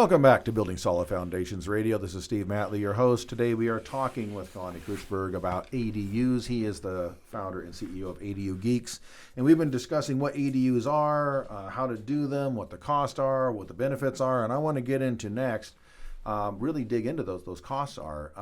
Welcome back to Building Solid Foundations Radio. This is Steve Matley, your host. Today we are talking with Connie Kuchberg about ADUs. He is the founder and CEO of ADU Geeks. And we've been discussing what ADUs are, how to do them, what the costs are, what the benefits are. And I want to get into next, really dig into those costs are.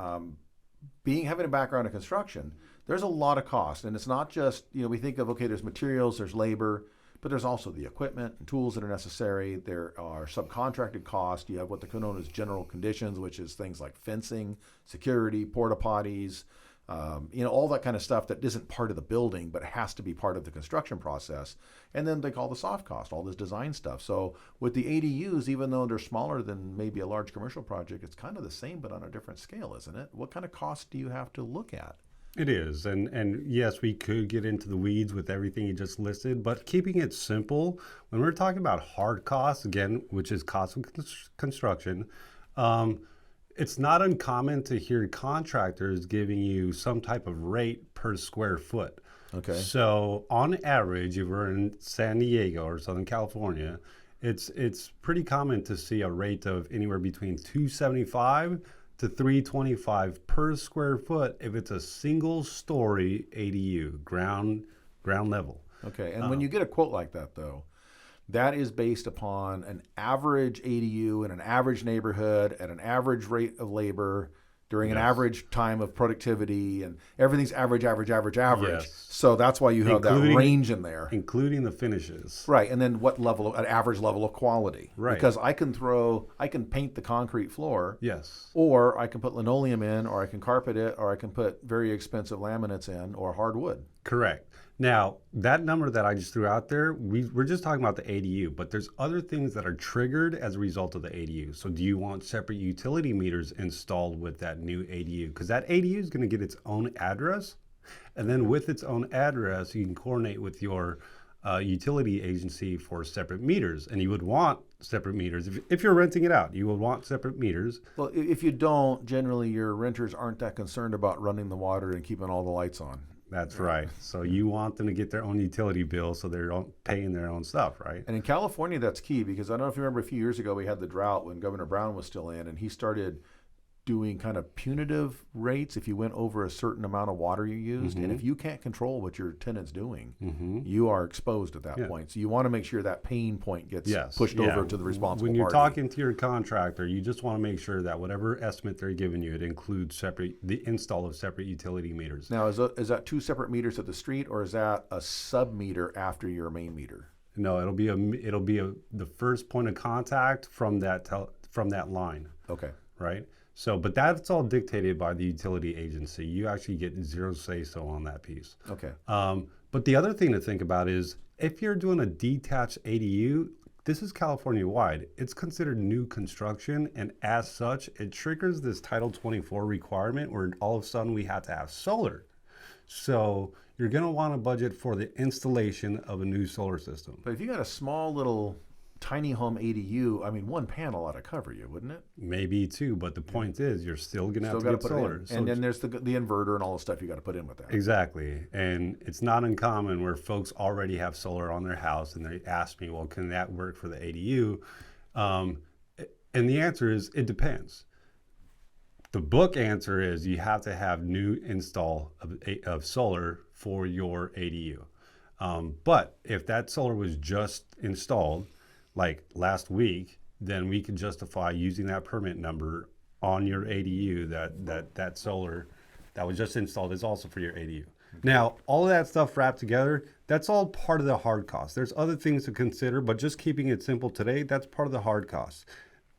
Having a background in construction, there's a lot of cost. And it's not just, we think of, okay, there's materials, there's labor, but there's also the equipment and tools that are necessary. There are subcontracted costs. You have what the known as general conditions, which is things like fencing, security, porta potties, all that kind of stuff that isn't part of the building, but has to be part of the construction process. And then they call the soft cost, all this design stuff. So with the ADUs, even though they're smaller than maybe a large commercial project, it's kind of the same, but on a different scale, isn't it? What kind of cost do you have to look at? It is, and yes, we could get into the weeds with everything you just listed, but keeping it simple, when we're talking about hard costs, again, which is cost of construction, it's not uncommon to hear contractors giving you some type of rate per square foot. Okay. So on average, if we're in San Diego or Southern California, it's pretty common to see a rate of anywhere between $275 to $325 per square foot if it's a single story ADU, ground level. Okay, and when you get a quote like that though, that is based upon an average ADU in an average neighborhood at an average rate of labor during an average time of productivity, and everything's average. Yes. So that's why you have that range in there. Including the finishes. Right, and then what level, an average level of quality. Right. Because I can paint the concrete floor. Yes. Or I can put linoleum in, or I can carpet it, or I can put very expensive laminates in, or hardwood. Correct. Now, that number that I just threw out there, we're just talking about the ADU, but there's other things that are triggered as a result of the ADU. So do you want separate utility meters installed with that new ADU? Because that ADU is going to get its own address. And then with its own address, you can coordinate with your utility agency for separate meters. And you would want separate meters. If you're renting it out, you would want separate meters. Well, if you don't, generally your renters aren't that concerned about running the water and keeping all the lights on. That's right. So you want them to get their own utility bill so they're paying their own stuff, right? And in California, that's key, because I don't know if you remember a few years ago, we had the drought when Governor Brown was still in, and he started doing kind of punitive rates if you went over a certain amount of water you used. Mm-hmm. And if you can't control what your tenant's doing, mm-hmm. you are exposed at that point. So you want to make sure that pain point gets pushed over to the responsible party. When you're party. talking to your contractor, you just want to make sure that whatever estimate they're giving you, it includes the install of separate utility meters. Now, is that two separate meters at the street, or is that a sub meter after your main meter? No, it'll be the first point of contact from that line. Okay. Right. So, but that's all dictated by the utility agency. You actually get zero say-so on that piece. Okay. But the other thing to think about is if you're doing a detached ADU, this is California-wide. It's considered new construction, and as such, it triggers this Title 24 requirement where all of a sudden we have to have solar. So you're going to want to budget for the installation of a new solar system. But if you got a small little tiny home ADU, I mean, one panel ought to cover you, wouldn't it? Maybe two, but the point is you're still going to have to get solar. And then there's the inverter and all the stuff you got to put in with that. Exactly. And it's not uncommon where folks already have solar on their house and they ask me, well, can that work for the ADU? And the answer is it depends. The book answer is you have to have new install of solar for your ADU. But if that solar was just installed, like last week, then we can justify using that permit number on your ADU that solar that was just installed is also for your ADU. Now, all of that stuff wrapped together, that's all part of the hard cost. There's other things to consider, but just keeping it simple today, that's part of the hard costs.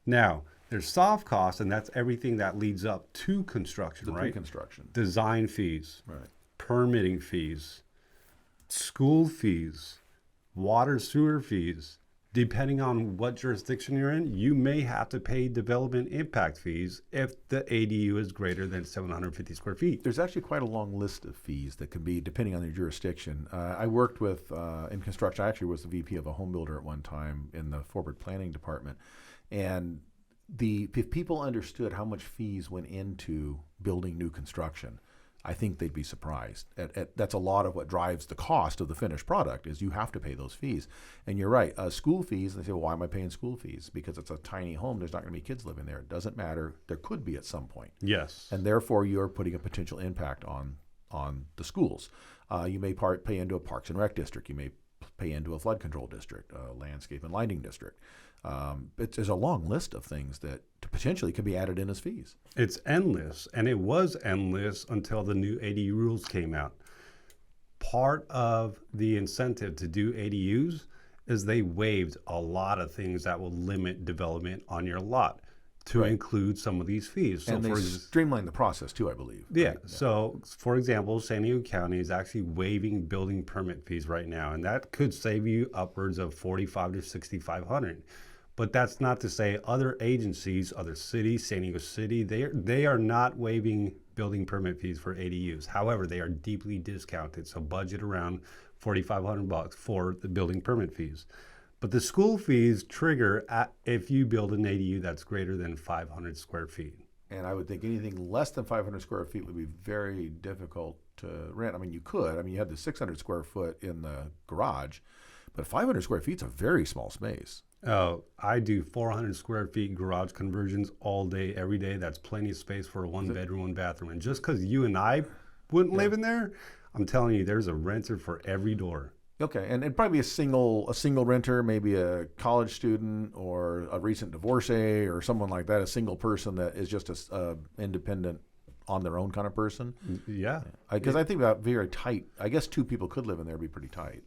Now, there's soft costs, and that's everything that leads up to construction, right? Pre-construction. Design fees, right? Permitting fees, school fees, water sewer fees. Depending on what jurisdiction you're in, you may have to pay development impact fees if the ADU is greater than 750 square feet. There's actually quite a long list of fees that can be depending on your jurisdiction. I worked with, in construction, I actually was the VP of a home builder at one time in the forward planning department. And if people understood how much fees went into building new construction, I think they'd be surprised. That's a lot of what drives the cost of the finished product is you have to pay those fees. And you're right, school fees, they say, well, why am I paying school fees? Because it's a tiny home, there's not going to be kids living there. It doesn't matter. There could be at some point. Yes. And therefore, you're putting a potential impact on the schools. You may pay into a Parks and Rec district. You may pay into a flood control district, a landscape and lighting district. There's a long list of things that potentially could be added in as fees. It's endless, and it was endless until the new ADU rules came out. Part of the incentive to do ADUs is they waived a lot of things that will limit development on your lot to include some of these fees. So and they streamlined the process too, I believe. Yeah. Right? So, for example, San Diego County is actually waiving building permit fees right now, and that could save you upwards of $4,500 to $6,500. But that's not to say other agencies, other cities, San Diego City, they are not waiving building permit fees for ADUs. However, they are deeply discounted. So budget around $4,500 for the building permit fees. But the school fees trigger if you build an ADU that's greater than 500 square feet. And I would think anything less than 500 square feet would be very difficult to rent. I mean, you could. I mean, you had the 600 square foot in the garage, but 500 square feet is a very small space. Oh, I do 400 square feet garage conversions all day, every day. That's plenty of space for a one-bedroom, one-bathroom. And just because you and I wouldn't live in there, I'm telling you, there's a renter for every door. Okay, and it'd probably be a single renter, maybe a college student or a recent divorcee or someone like that, a single person that is just a independent, on their own kind of person. Yeah. Because I think about very tight. I guess two people could live in there, be pretty tight.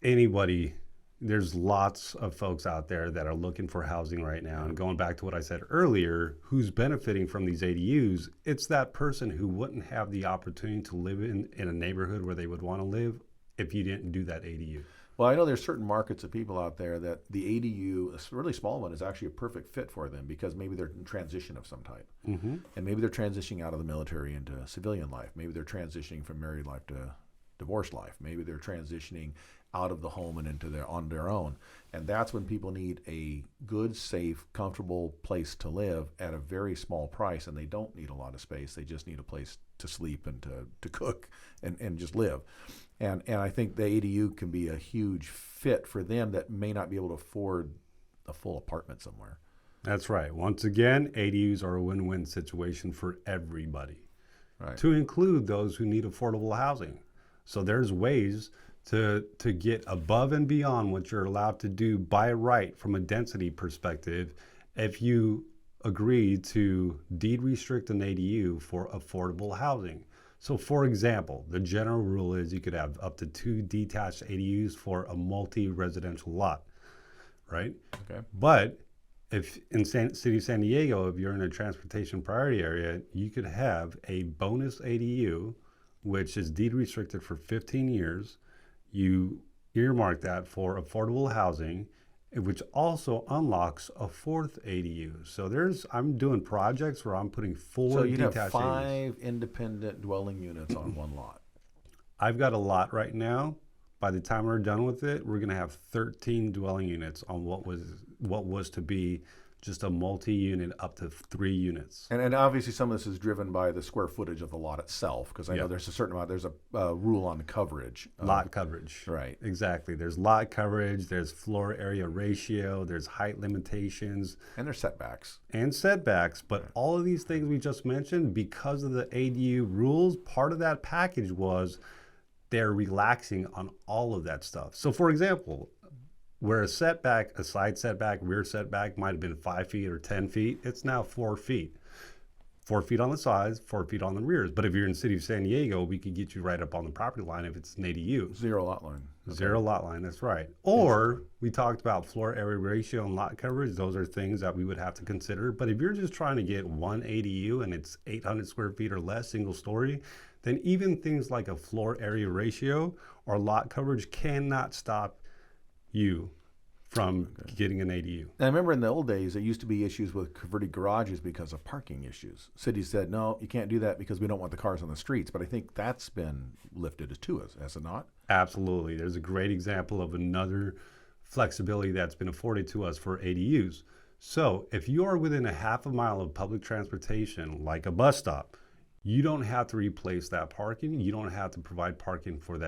Anybody. There's lots of folks out there that are looking for housing right now. And going back to what I said earlier, who's benefiting from these ADUs, it's that person who wouldn't have the opportunity to live in a neighborhood where they would want to live if you didn't do that ADU. Well, I know there's certain markets of people out there that the ADU, a really small one, is actually a perfect fit for them because maybe they're in transition of some type. Mm-hmm. And maybe they're transitioning out of the military into civilian life. Maybe they're transitioning from married life to divorced life. Maybe they're transitioning out of the home and on their own. And that's when people need a good, safe, comfortable place to live at a very small price. And they don't need a lot of space. They just need a place to sleep and to cook and just live. And I think the ADU can be a huge fit for them that may not be able to afford a full apartment somewhere. That's right. Once again, ADUs are a win-win situation for everybody, right, to include those who need affordable housing. So there's ways to get above and beyond what you're allowed to do by right from a density perspective if you agree to deed restrict an ADU for affordable housing. So for example, the general rule is you could have up to 2 detached ADUs for a multi-residential lot, right? Okay. But if in City of San Diego, if you're in a transportation priority area, you could have a bonus ADU, which is deed restricted for 15 years. You earmark that for affordable housing, which also unlocks a 4th ADU. So I'm doing projects where I'm putting 4 so you'd detached have ADUs. 5 independent dwelling units on one lot. I've got a lot right now. By the time we're done with it, we're going to have 13 dwelling units on what was to be just a multi-unit up to 3 units. And obviously some of this is driven by the square footage of the lot itself, because I know there's a certain amount, there's a rule on coverage. Lot coverage. Right. Exactly. There's lot coverage, there's floor area ratio, there's height limitations. And there's setbacks. But all of these things we just mentioned, because of the ADU rules, part of that package was they're relaxing on all of that stuff. So for example, where a side setback, rear setback might have been 5 feet or 10 feet, it's now 4 feet. 4 feet on the sides, 4 feet on the rears. But if you're in the city of San Diego, we could get you right up on the property line if it's an ADU. 0 lot line. Okay. 0 lot line, that's right. Or we talked about floor area ratio and lot coverage. Those are things that we would have to consider. But if you're just trying to get one ADU and it's 800 square feet or less, single story, then even things like a floor area ratio or lot coverage cannot stop you from getting an ADU. I remember in the old days, there used to be issues with converted garages because of parking issues. Cities said, no, you can't do that because we don't want the cars on the streets. But I think that's been lifted to us, has it not? Absolutely. There's a great example of another flexibility that's been afforded to us for ADUs. So if you are within a half a mile of public transportation, like a bus stop, you don't have to replace that parking. You don't have to provide parking for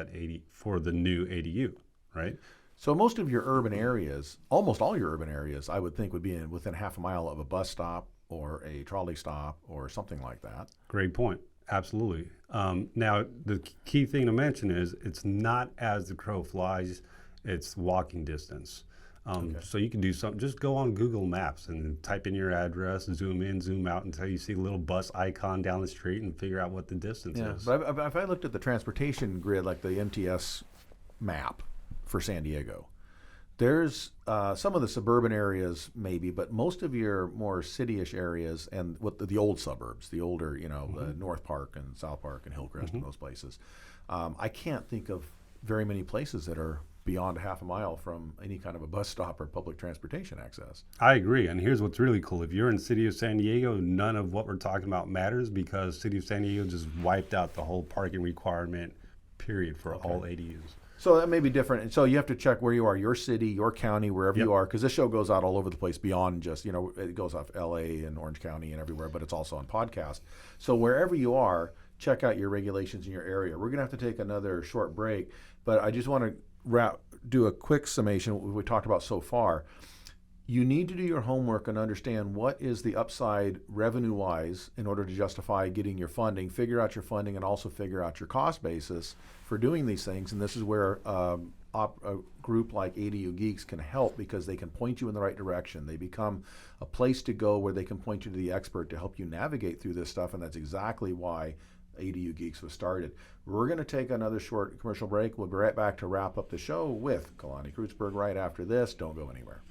for the new ADU, right? So most of your urban areas, almost all your urban areas, I would think would be within half a mile of a bus stop or a trolley stop or something like that. Great point. Absolutely. Now, the key thing to mention is it's not as the crow flies, it's walking distance. So you can do something, just go on Google Maps and type in your address, zoom in, zoom out until you see a little bus icon down the street and figure out what the distance is. But if I looked at the transportation grid, like the MTS map for San Diego, there's some of the suburban areas maybe, but most of your more city-ish areas and what the old suburbs, the older, the North Park and South Park and Hillcrest and those places, I can't think of very many places that are beyond a half a mile from any kind of a bus stop or public transportation access. I agree. And here's what's really cool. If you're in the city of San Diego, none of what we're talking about matters because city of San Diego just wiped out the whole parking requirement, period, for all ADUs. So that may be different. And so you have to check where you are, your city, your county, wherever you are, because this show goes out all over the place beyond just, it goes off LA and Orange County and everywhere, but it's also on podcast. So wherever you are, check out your regulations in your area. We're going to have to take another short break, but I just want to do a quick summation of what we talked about so far. You need to do your homework and understand what is the upside revenue-wise in order to justify getting your funding, figure out your funding, and also figure out your cost basis for doing these things. And this is where a group like ADU Geeks can help because they can point you in the right direction. They become a place to go where they can point you to the expert to help you navigate through this stuff, and that's exactly why ADU Geeks was started. We're going to take another short commercial break. We'll be right back to wrap up the show with Kalani Kreutzberg right after this. Don't go anywhere.